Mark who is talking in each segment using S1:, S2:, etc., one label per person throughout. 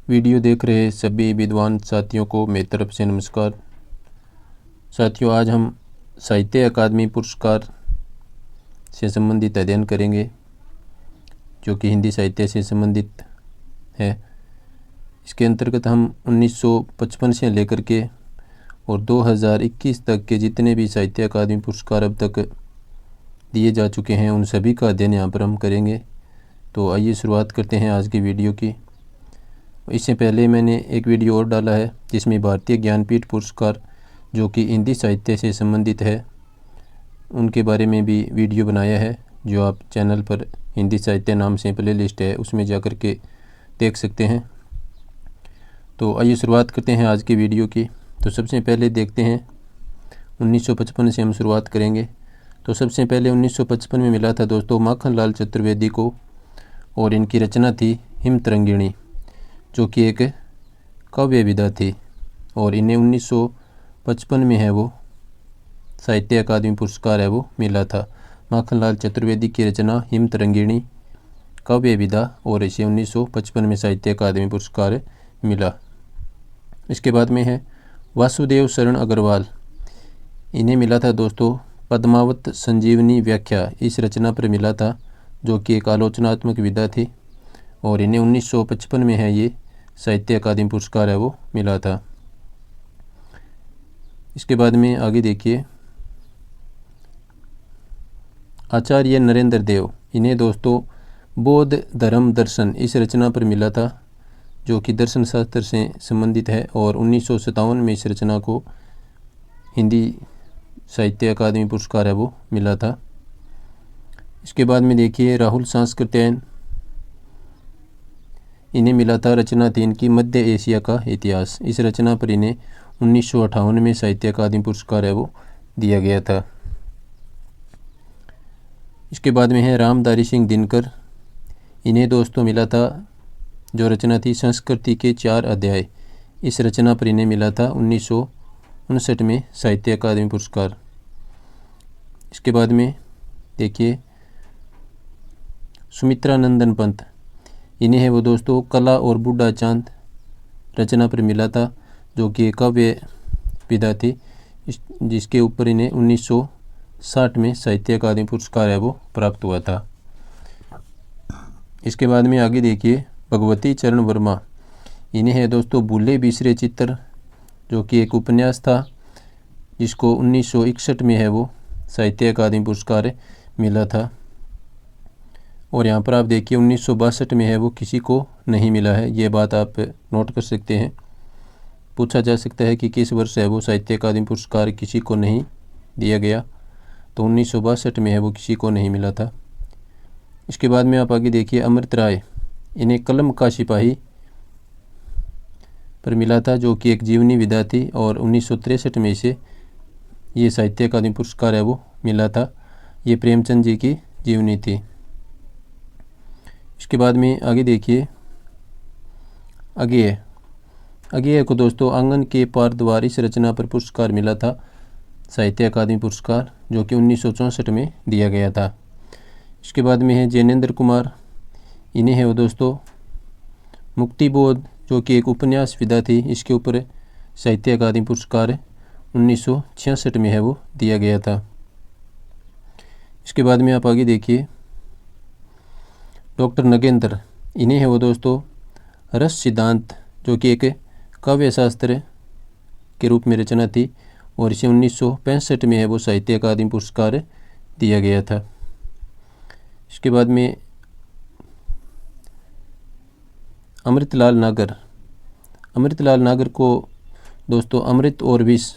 S1: Video देख रहे सभी विद्वान साथियों को मेरी तरफ से नमस्कार। साथियों, आज हम साहित्य अकादमी पुरस्कार से संबंधित अध्ययन करेंगे, जो कि हिंदी साहित्य से संबंधित है। इसके अंतर्गत हम 1955 से लेकर के और 2021 तक के जितने भी साहित्य अकादमी पुरस्कार अब तक दिए जा चुके हैं, उन सभी का अध्ययन यहाँ पर हम करेंगे। तो आइए शुरुआत करते हैं आज की वीडियो की। इससे पहले मैंने एक वीडियो और डाला है जिसमें भारतीय ज्ञानपीठ पुरस्कार, जो कि हिंदी साहित्य से संबंधित है, उनके बारे में भी वीडियो बनाया है, जो आप चैनल पर हिंदी साहित्य नाम से प्लेलिस्ट है उसमें जाकर के देख सकते हैं। तो आइए शुरुआत करते हैं आज की वीडियो की। तो सबसे पहले देखते हैं 1955 से हम शुरुआत करेंगे। तो सबसे पहले 1955 में मिला था दोस्तों माखनलाल चतुर्वेदी को, और इनकी रचना थी हिमतरंगिणी, जो कि एक काव्य विधा थी, और इन्हें 1955 में है वो साहित्य अकादमी पुरस्कार है वो मिला था। माखनलाल चतुर्वेदी की रचना हिमतरंगिणी काव्य विधा, और इसे 1955 में साहित्य अकादमी पुरस्कार मिला। इसके बाद में है वासुदेव शरण अग्रवाल, इन्हें मिला था दोस्तों पद्मावत संजीवनी व्याख्या, इस रचना पर मिला था, जो कि एक आलोचनात्मक विधा थी, और इन्हें 1955 में है ये साहित्य अकादमी पुरस्कार है वो मिला था। इसके बाद में आगे देखिए आचार्य नरेंद्र देव, इन्हें दोस्तों बौद्ध धर्म दर्शन इस रचना पर मिला था, जो कि दर्शन शास्त्र से संबंधित है, और 1957 में इस रचना को हिंदी साहित्य अकादमी पुरस्कार है वो मिला था। इसके बाद में देखिए राहुल सांस्कृत्यायन, इन्हें मिला था, रचना थी इनकी मध्य एशिया का इतिहास, इस रचना पर इन्हें 1958 में साहित्य अकादमी पुरस्कार है वो दिया गया था। इसके बाद में है रामधारी सिंह दिनकर, इन्हें दोस्तों मिला था, जो रचना थी संस्कृति के 4 अध्याय, इस रचना पर इन्हें मिला था 1959 में साहित्य अकादमी पुरस्कार। इसके बाद में देखिए सुमित्रा नंदन पंत, इन्हें है वो दोस्तों कला और बूढ़ा चांद रचना पर मिला था, जो कि काव्य विधा थी, जिसके ऊपर इन्हें 1960 में साहित्य अकादमी पुरस्कार है वो प्राप्त हुआ था। इसके बाद में आगे देखिए भगवती चरण वर्मा, इन्हें है दोस्तों भूले बिसरे चित्र, जो कि एक उपन्यास था, जिसको 1961 में है वो साहित्य अकादमी पुरस्कार मिला था। और यहाँ पर आप देखिए 1962 में है वो किसी को नहीं मिला है, ये बात आप नोट कर सकते हैं। पूछा जा सकता है कि किस वर्ष है वो साहित्य अकादमी पुरस्कार किसी को नहीं दिया गया, तो 1962 में है वो किसी को नहीं मिला था। इसके बाद में आप आगे देखिए अमृत राय, इन्हें कलम का सिपाही पर मिला था, जो कि एक जीवनी विधा थी, और 1963 में इसे ये साहित्य अकादमी पुरस्कार है वो मिला था। ये प्रेमचंद जी की जीवनी थी। इसके बाद में आगे देखिए अगेय को दोस्तों आंगन के पार द्वार इस रचना पर पुरस्कार मिला था, साहित्य अकादमी पुरस्कार, जो कि 1964 में दिया गया था। इसके बाद में है जैनेन्द्र कुमार, इन्हें है वो दोस्तों मुक्तिबोध, जो कि एक उपन्यास विधा थी, इसके ऊपर साहित्य अकादमी पुरस्कार 1966 में है वो दिया गया था। इसके बाद में आप आगे देखिए डॉक्टर नगेंद्र, इन्हें है वो दोस्तों रस सिद्धांत, जो कि एक काव्य शास्त्र के रूप में रचना थी, और इसे 1965 में है वो साहित्य अकादमी पुरस्कार दिया गया था। इसके बाद में अमृतलाल नागर को दोस्तों अमृत और विष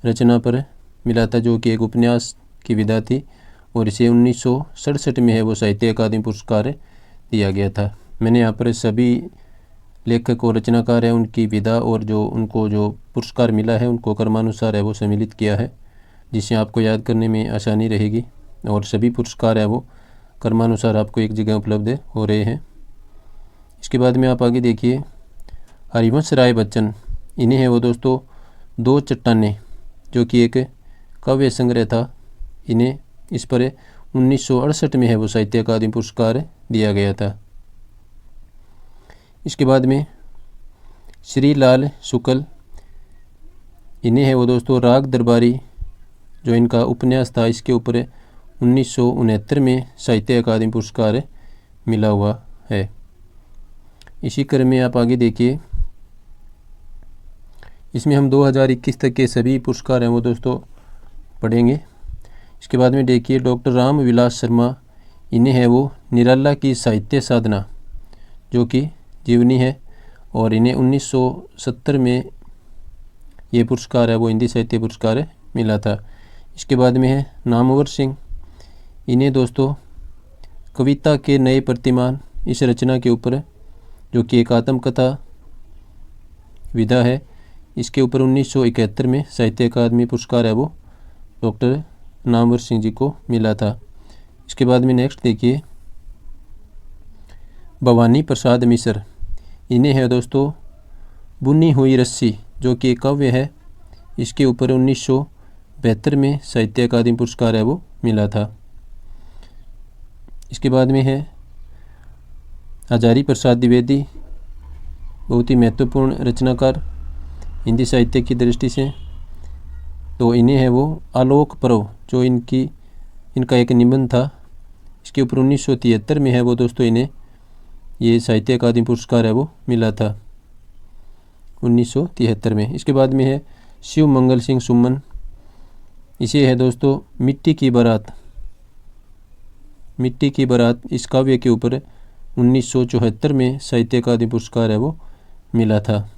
S1: रचना पर मिला था, जो कि एक उपन्यास की विधा थी, और इसे 1967 में है वो साहित्य अकादमी पुरस्कार दिया गया था। मैंने यहाँ पर सभी लेखक और रचनाकार हैं उनकी विधा और जो उनको जो पुरस्कार मिला है उनको क्रमानुसार है वो सम्मिलित किया है, जिससे आपको याद करने में आसानी रहेगी, और सभी पुरस्कार है वो क्रमानुसार आपको एक जगह उपलब्ध हो रहे हैं। इसके बाद में आप आगे देखिए हरिवंश राय बच्चन, इन्हें है वो दोस्तों 2 चट्टानें, जो कि एक काव्य संग्रह था, इन्हें इस पर 1968 में है वो साहित्य अकादमी पुरस्कार दिया गया था। इसके बाद में श्री लाल शुक्ल, इन्हें है वो दोस्तों राग दरबारी जो इनका उपन्यास था, इसके ऊपर 1969 में साहित्य अकादमी पुरस्कार मिला हुआ है। इसी क्रम में आप आगे देखिए, इसमें हम 2021 तक के सभी पुरस्कार हैं वो दोस्तों पढ़ेंगे। इसके बाद में देखिए डॉक्टर राम विलास शर्मा, इन्हें है वो निराला की साहित्य साधना जो कि जीवनी है, और इन्हें 1970 में ये पुरस्कार है वो हिंदी साहित्य पुरस्कार मिला था। इसके बाद में है नामवर सिंह, इन्हें दोस्तों कविता के नए प्रतिमान इस रचना के ऊपर जो कि एक आत्मकथा विधा है, इसके ऊपर 1971 में साहित्य अकादमी पुरस्कार है वो डॉक्टर नामवर सिंह जी को मिला था। इसके बाद में नेक्स्ट देखिए भवानी प्रसाद मिश्र, इन्हें है दोस्तों बुनी हुई रस्सी जो कि एक काव्य है, इसके ऊपर 1972 में साहित्य अकादमी पुरस्कार है वो मिला था। इसके बाद में है हजारी प्रसाद द्विवेदी, बहुत ही महत्वपूर्ण रचनाकार हिंदी साहित्य की दृष्टि से, तो इन्हें है वो आलोक पर्व जो इनका एक निबंध था, इसके ऊपर 1973 में है वो दोस्तों इन्हें ये साहित्य अकादमी पुरस्कार है वो मिला था 1973 में। इसके बाद में है शिव मंगल सिंह सुमन, इसे है दोस्तों मिट्टी की बारात इस काव्य के ऊपर 1974 में साहित्य अकादमी पुरस्कार है वो मिला था।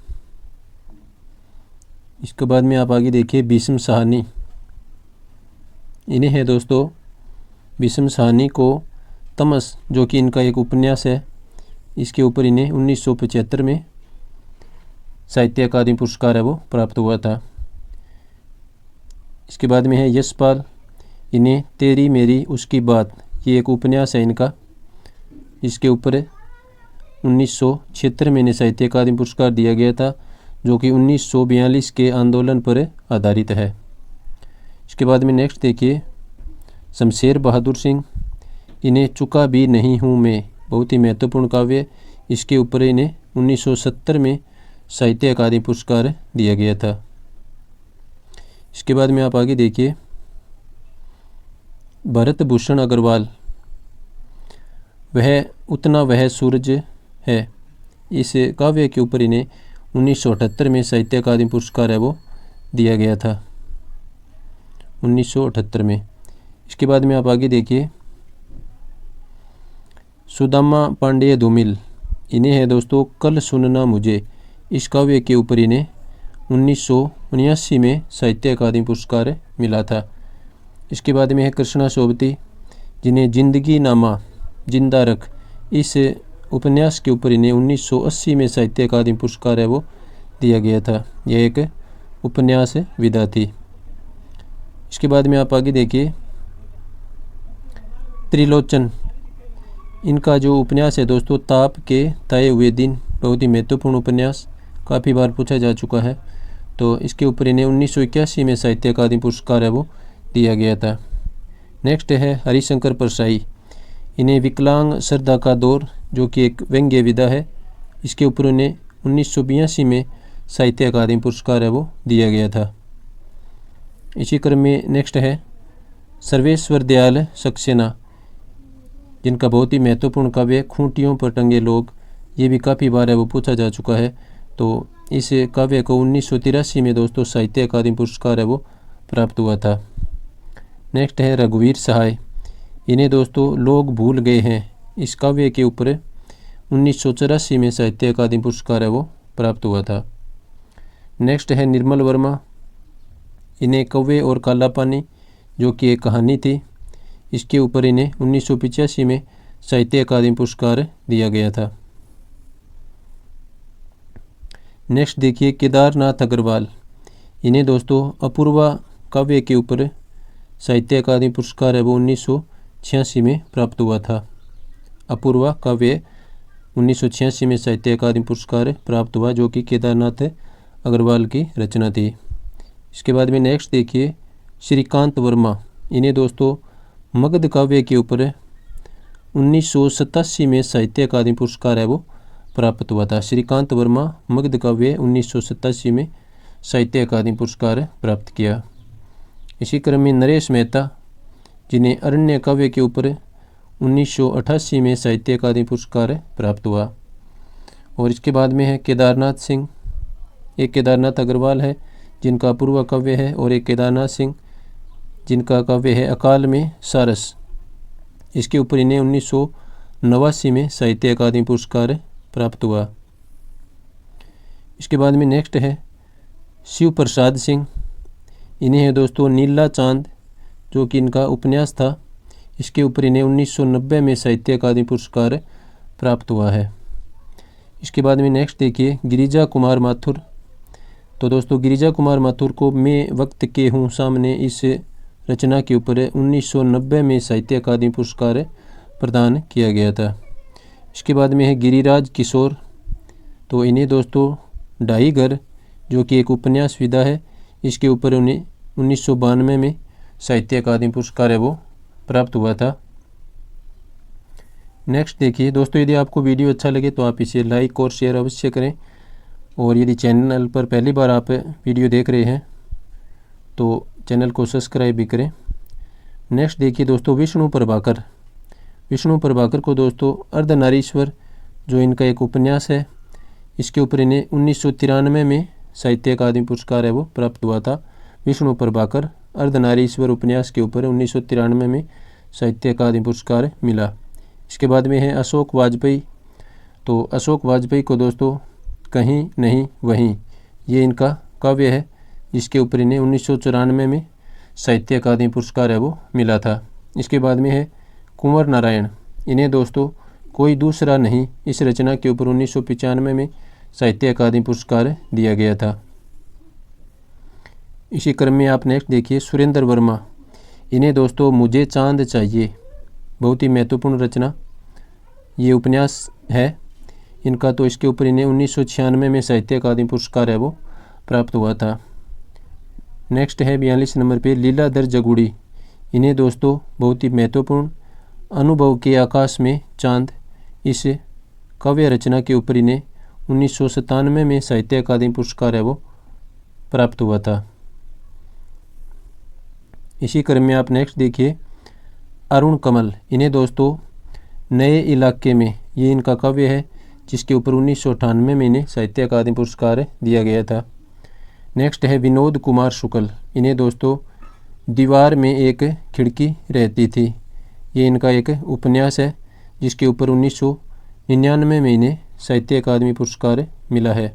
S1: इसके बाद में आप आगे देखिए भीष्म साहनी, इन्हें है दोस्तों भीष्म साहनी को तमस जो कि इनका एक उपन्यास है, इसके ऊपर इन्हें 1975 में साहित्य अकादमी पुरस्कार है वो प्राप्त हुआ था। इसके बाद में है यशपाल, इन्हें तेरी मेरी उसकी बात, ये एक उपन्यास है इनका, इसके ऊपर 1976 में इन्हें साहित्य अकादमी पुरस्कार दिया गया था जो कि 1942 के आंदोलन पर आधारित है। इसके बाद में नेक्स्ट देखिए शमशेर बहादुर सिंह, इन्हें चुका भी नहीं हूँ मैं, बहुत ही महत्वपूर्ण काव्य, इसके ऊपर इन्हें 1970 में साहित्य अकादमी पुरस्कार दिया गया था। इसके बाद में आप आगे देखिए भरत भूषण अग्रवाल, वह सूरज है, इस काव्य के ऊपर इन्हें 1978 में साहित्य अकादमी पुरस्कार है वो दिया गया था 1978 में। इसके बाद में आप आगे देखिए सुदामा पांडेय धूमिल, इन्हें है दोस्तों कल सुनना मुझे, इस काव्य के ऊपर इन्हें 1979 में साहित्य अकादमी पुरस्कार मिला था। इसके बाद में है कृष्णा सोबती, जिन्हें जिंदगी नामा जिंदा रख, इस उपन्यास के ऊपर इन्हें 1980 में साहित्य अकादमी पुरस्कार है वो दिया गया था, यह एक उपन्यास विधा थी। इसके बाद में आप आगे देखिए त्रिलोचन, इनका जो उपन्यास है दोस्तों ताप के ताए हुए दिन, बहुत ही महत्वपूर्ण उपन्यास, काफ़ी बार पूछा जा चुका है, तो इसके ऊपर इन्हें 1981 में साहित्य अकादमी पुरस्कार है वो दिया गया था। नेक्स्ट है हरिशंकर परसाई, इन्हें विकलांग श्रद्धा का दौर जो कि एक व्यंग्य विधा है, इसके ऊपर उन्हें 1982 में साहित्य अकादमी पुरस्कार है वो दिया गया था। इसी क्रम में नेक्स्ट है सर्वेश्वर दयाल सक्सेना, जिनका बहुत ही महत्वपूर्ण काव्य खूंटियों पर टंगे लोग, ये भी काफ़ी बार है वो पूछा जा चुका है, तो इस काव्य को 1983 में दोस्तों साहित्य अकादमी पुरस्कार है वो प्राप्त हुआ था। नेक्स्ट है रघुवीर सहाय, इन्हें दोस्तों लोग भूल गए हैं, इस काव्य के ऊपर 1984 में साहित्य अकादमी पुरस्कार है वो प्राप्त हुआ था। नेक्स्ट है निर्मल वर्मा, इन्हें कौवे और काला पानी जो कि एक कहानी थी, इसके ऊपर इन्हें 1985 में साहित्य अकादमी पुरस्कार दिया गया था। नेक्स्ट देखिए केदारनाथ अग्रवाल, इन्हें दोस्तों अपूर्वा काव्य के ऊपर साहित्य अकादमी पुरस्कार है वो 1986 में प्राप्त हुआ था। अपूर्वा काव्य 1986 में साहित्य अकादमी पुरस्कार प्राप्त हुआ जो कि केदारनाथ अग्रवाल की रचना थी। इसके बाद में नेक्स्ट देखिए श्रीकांत वर्मा, इन्हें दोस्तों मगध काव्य के ऊपर 1987 में साहित्य अकादमी पुरस्कार है वो प्राप्त हुआ था। श्रीकांत वर्मा मगध काव्य 1987 में साहित्य अकादमी पुरस्कार प्राप्त किया। इसी क्रम में नरेश मेहता जिन्हें अरण्य काव्य के ऊपर 1988 में साहित्य अकादमी पुरस्कार प्राप्त हुआ। और इसके बाद में है केदारनाथ सिंह, एक केदारनाथ अग्रवाल है जिनका पूर्व काव्य है, और एक केदारनाथ सिंह जिनका काव्य है अकाल में सारस। इसके ऊपर इन्हें 1989 में साहित्य अकादमी पुरस्कार प्राप्त हुआ। इसके बाद में नेक्स्ट है शिव प्रसाद सिंह, इन्हें है दोस्तों नीला चांद, जो कि इनका उपन्यास था। इसके ऊपर इन्हें 1990 में साहित्य अकादमी पुरस्कार प्राप्त हुआ है। इसके बाद में नेक्स्ट देखिए गिरिजा कुमार माथुर। तो दोस्तों गिरिजा कुमार माथुर को मैं वक्त के हूँ सामने इस रचना के ऊपर 1990 में साहित्य अकादमी पुरस्कार प्रदान किया गया था। इसके बाद में है गिरिराज किशोर, तो इन्हें दोस्तों ढाई घर, जो कि एक उपन्यास विधा है, इसके ऊपर उन्हें 1992 में साहित्य अकादमी पुरस्कार है वो प्राप्त हुआ था। नेक्स्ट देखिए दोस्तों, यदि आपको वीडियो अच्छा लगे तो आप इसे लाइक और शेयर अवश्य करें, और यदि चैनल पर पहली बार आप वीडियो देख रहे हैं तो चैनल को सब्सक्राइब भी करें। नेक्स्ट देखिए दोस्तों विष्णु प्रभाकर। विष्णु प्रभाकर को दोस्तों अर्धनारीश्वर, जो इनका एक उपन्यास है, इसके ऊपर इन्हें 1993 में साहित्य अकादमी पुरस्कार है वो प्राप्त हुआ था। विष्णु प्रभाकर अर्धनारीश्वर उपन्यास के ऊपर 1993 में साहित्य अकादमी पुरस्कार मिला। इसके बाद में है अशोक वाजपेयी। तो अशोक वाजपेयी को दोस्तों कहीं नहीं वहीं, ये इनका काव्य है, जिसके ऊपर इन्हें 1994 में साहित्य अकादमी पुरस्कार है वो मिला था। इसके बाद में है कुंवर नारायण, इन्हें दोस्तों कोई दूसरा नहीं, इस रचना के ऊपर 1995 में साहित्य अकादमी पुरस्कार दिया गया था। इसी क्रम में आप नेक्स्ट देखिए सुरेंद्र वर्मा, इन्हें दोस्तों मुझे चांद चाहिए, बहुत ही महत्वपूर्ण रचना ये उपन्यास है इनका। तो इसके ऊपर इन्हें 1996 में साहित्य अकादमी पुरस्कार है वो प्राप्त हुआ था। नेक्स्ट है 42 नंबर पे लीलाधर जगुड़ी, इन्हें दोस्तों बहुत ही महत्वपूर्ण अनुभव के आकाश में चांद, इस काव्य रचना के ऊपर इन्हें 1997 में साहित्य अकादमी पुरस्कार है वो प्राप्त हुआ था। इसी क्रम में आप नेक्स्ट देखिए अरुण कमल, इन्हें दोस्तों नए इलाके में, ये इनका काव्य है, जिसके ऊपर 1998 में इन्हें साहित्य अकादमी पुरस्कार दिया गया था। नेक्स्ट है विनोद कुमार शुक्ल, इन्हें दोस्तों दीवार में एक खिड़की रहती थी, ये इनका एक उपन्यास है, जिसके ऊपर 1999 में इन्हें साहित्य अकादमी पुरस्कार मिला है।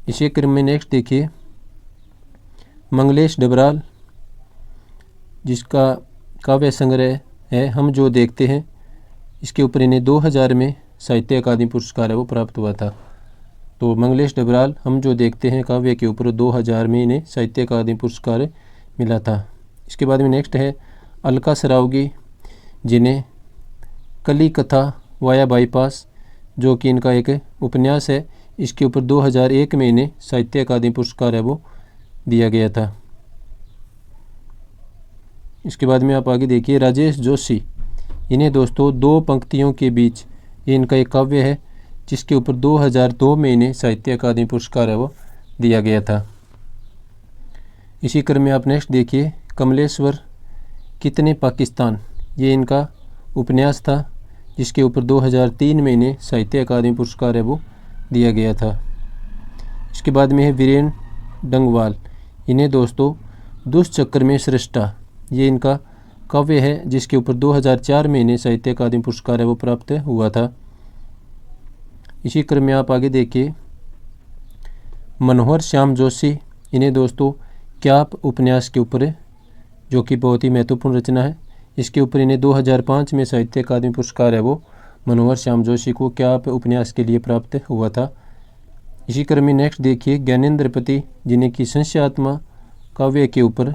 S1: इसी क्रम में नेक्स्ट देखिए मंगलेश डबराल, जिसका काव्य संग्रह है हम जो देखते हैं, इसके ऊपर इन्हें 2000 में साहित्य अकादमी पुरस्कार है वो प्राप्त हुआ था। तो मंगलेश डबराल हम जो देखते हैं काव्य के ऊपर 2000 में इन्हें साहित्य अकादमी पुरस्कार मिला था। इसके बाद में नेक्स्ट है अलका सरावगी, जिन्हें कली कथा वाया बाईपास, जो कि इनका एक उपन्यास है, इसके ऊपर 2001 में इन्हें साहित्य अकादमी पुरस्कार है वो दिया गया था। इसके बाद में आप आगे देखिए राजेश जोशी, इन्हें दोस्तों दो पंक्तियों के बीच, ये इनका एक काव्य है, जिसके ऊपर 2002 में इन्हें साहित्य अकादमी पुरस्कार है वो दिया गया था। इसी क्रम में आप नेक्स्ट देखिए कमलेश्वर कितने पाकिस्तान, ये इनका उपन्यास था, जिसके ऊपर 2003 में इन्हें साहित्य अकादमी पुरस्कार है वो दिया गया था। इसके बाद में है वीरेन डंगवाल, इन्हें दोस्तों दुष्चक्र में सृष्टा, ये इनका काव्य है, जिसके ऊपर 2004 में इन्हें साहित्य अकादमी पुरस्कार है वो प्राप्त हुआ था। इसी क्रम में आप आगे देखिए मनोहर श्याम जोशी, इन्हें दोस्तों क्याप उपन्यास के ऊपर, जो कि बहुत ही महत्वपूर्ण रचना है, इसके ऊपर इन्हें 2005 में साहित्य अकादमी पुरस्कार है वो मनोहर श्याम जोशी को क्याप उपन्यास के लिए प्राप्त हुआ था। इसी क्रम में नेक्स्ट देखिए ज्ञानेंद्र पति, जिन्हें की संशयात्मा काव्य के ऊपर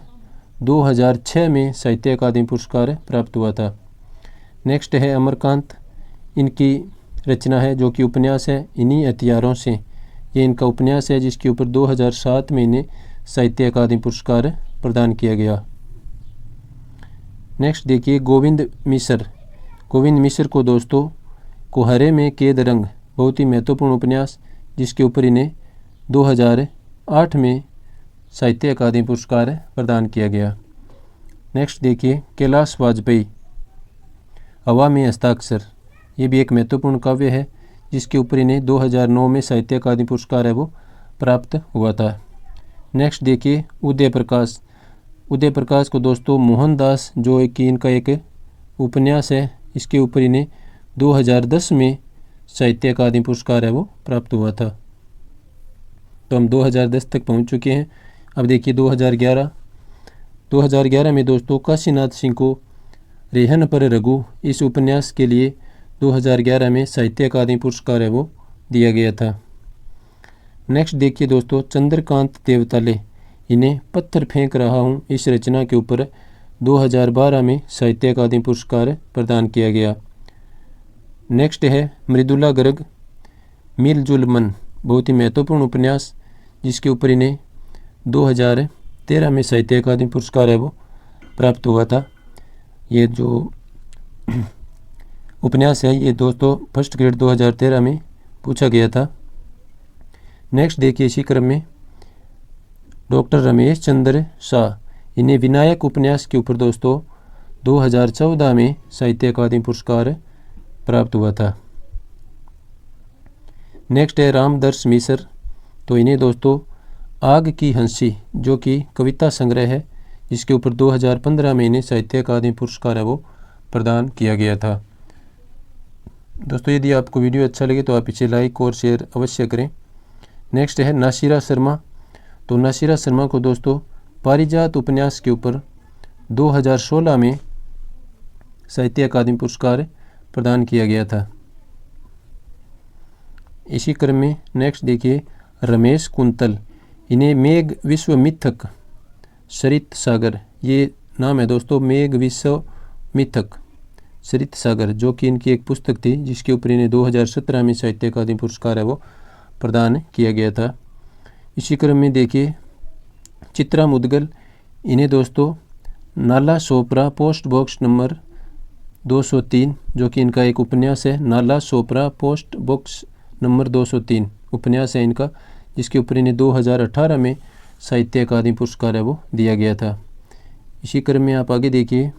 S1: 2006 में साहित्य अकादमी पुरस्कार प्राप्त हुआ था। नेक्स्ट है अमरकांत, इनकी रचना है जो कि उपन्यास है इन्हीं हथियारों से, ये इनका उपन्यास है, जिसके ऊपर 2007 में इन्हें साहित्य अकादमी पुरस्कार प्रदान किया गया। नेक्स्ट देखिए गोविंद मिश्र। गोविंद मिश्र को दोस्तों कुहरे में कैद रंग बहुत ही महत्वपूर्ण उपन्यास, जिसके ऊपर इन्हें 2008 में साहित्य अकादमी पुरस्कार प्रदान किया गया। नेक्स्ट देखिए कैलाश वाजपेयी, हवा में हस्ताक्षर। ये भी एक महत्वपूर्ण काव्य है, जिसके ऊपर इन्हें 2009 में साहित्य अकादमी पुरस्कार है वो प्राप्त हुआ था। नेक्स्ट देखिए उदय प्रकाश। उदय प्रकाश को दोस्तों मोहनदास जो कि इनका एक उपन्यास है, इसके ऊपर इन्हें 2010 में साहित्य अकादमी पुरस्कार है वो प्राप्त हुआ था। तो हम 2010 तक पहुंच चुके हैं। अब देखिए 2011 में दोस्तों काशीनाथ सिंह को रेहन पर रघु इस उपन्यास के लिए 2011 में साहित्य अकादमी पुरस्कार है वो दिया गया था। नेक्स्ट देखिए दोस्तों चंद्रकांत देवताले, इन्हें पत्थर फेंक रहा हूँ इस रचना के ऊपर 2012 में साहित्य अकादमी पुरस्कार प्रदान किया गया। नेक्स्ट है मृदुला गर्ग, मिलजुल मन, बहुत ही महत्वपूर्ण उपन्यास, जिसके ऊपर इन्हें 2013 में साहित्य अकादमी पुरस्कार है वो प्राप्त हुआ था। ये जो उपन्यास है ये दोस्तों फर्स्ट ग्रेड 2013 में पूछा गया था। नेक्स्ट देखिए इसी क्रम में डॉक्टर रमेश चंद्र शाह, इन्हें विनायक उपन्यास के ऊपर दोस्तों 2014 में साहित्य अकादमी पुरस्कार प्राप्त हुआ था। नेक्स्ट है रामदर्श मिश्र, तो इन्हें दोस्तों आग की हंसी जो कि कविता संग्रह है, जिसके ऊपर 2015 में इन्हें साहित्य अकादमी पुरस्कार है वो प्रदान किया गया था। दोस्तों यदि आपको वीडियो अच्छा लगे तो आप इसे लाइक और शेयर अवश्य करें। नेक्स्ट है नासिरा शर्मा, तो नासिरा शर्मा को दोस्तों पारिजात उपन्यास के ऊपर 2016 में साहित्य अकादमी पुरस्कार प्रदान किया गया था। इसी क्रम में नेक्स्ट देखिए रमेश कुंतल, इन्हें मेघ विश्व मिथक सरित सागर, ये नाम है दोस्तों मेघ विश्व मिथक सरित सागर, जो कि इनकी एक पुस्तक थी, जिसके ऊपर इन्हें 2017 में साहित्य अकादमी पुरस्कार है वो प्रदान किया गया था। इसी क्रम में देखिए चित्रा मुदगल, इन्हें दोस्तों नाला सोपरा पोस्ट बॉक्स नंबर 203, जो कि इनका एक उपन्यास है, नाला सोपरा पोस्ट बॉक्स नंबर 203 उपन्यास है इनका, जिसके ऊपर इन्हें 2018 में साहित्य अकादमी पुरस्कार है वो दिया गया था। इसी क्रम में आप आगे देखिए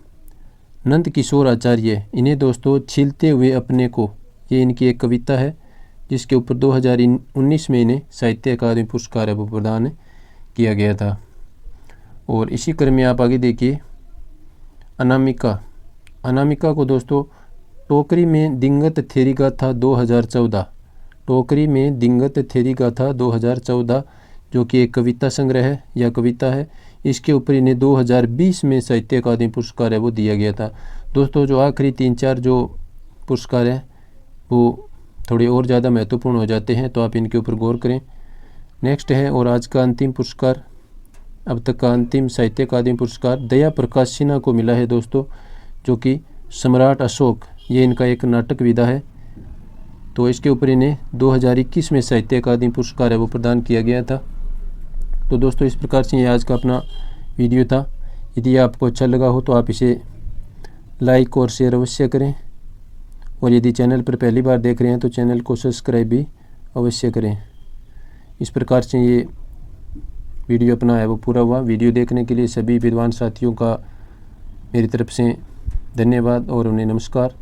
S1: नंद किशोर आचार्य, इन्हें दोस्तों छीलते हुए अपने को, ये इनकी एक कविता है, जिसके ऊपर 2019 में इन्हें साहित्य अकादमी पुरस्कार है वो प्रदान किया गया था। और इसी क्रम में आप आगे देखिए अनामिका, अनामिका को दोस्तों टोकरी में दिंगत थेरी गाथा 2014, टोकरी में दिंगत थेरी गाथा 2014, जो कि एक कविता संग्रह है या कविता है, इसके ऊपर इन्हें 2020 में साहित्य अकादमी पुरस्कार है वो दिया गया था। दोस्तों जो आखिरी 3-4 जो पुरस्कार हैं वो थोड़े और ज़्यादा महत्वपूर्ण हो जाते हैं, तो आप इनके ऊपर गौर करें। नेक्स्ट है और आज का अंतिम पुरस्कार, अब तक का अंतिम साहित्य अकादमी पुरस्कार दया प्रकाश सिन्हा को मिला है दोस्तों, जो कि सम्राट अशोक, ये इनका एक नाटक विधा है, तो इसके ऊपर इन्हें 2021 में साहित्य अकादमी पुरस्कार है वो प्रदान किया गया था। तो दोस्तों इस प्रकार से ये आज का अपना वीडियो था। यदि आपको अच्छा लगा हो तो आप इसे लाइक और शेयर अवश्य करें, और यदि चैनल पर पहली बार देख रहे हैं तो चैनल को सब्सक्राइब भी अवश्य करें। इस प्रकार से ये वीडियो अपना है वो पूरा हुआ। वीडियो देखने के लिए सभी विद्वान साथियों का मेरी तरफ से धन्यवाद और उन्हें नमस्कार।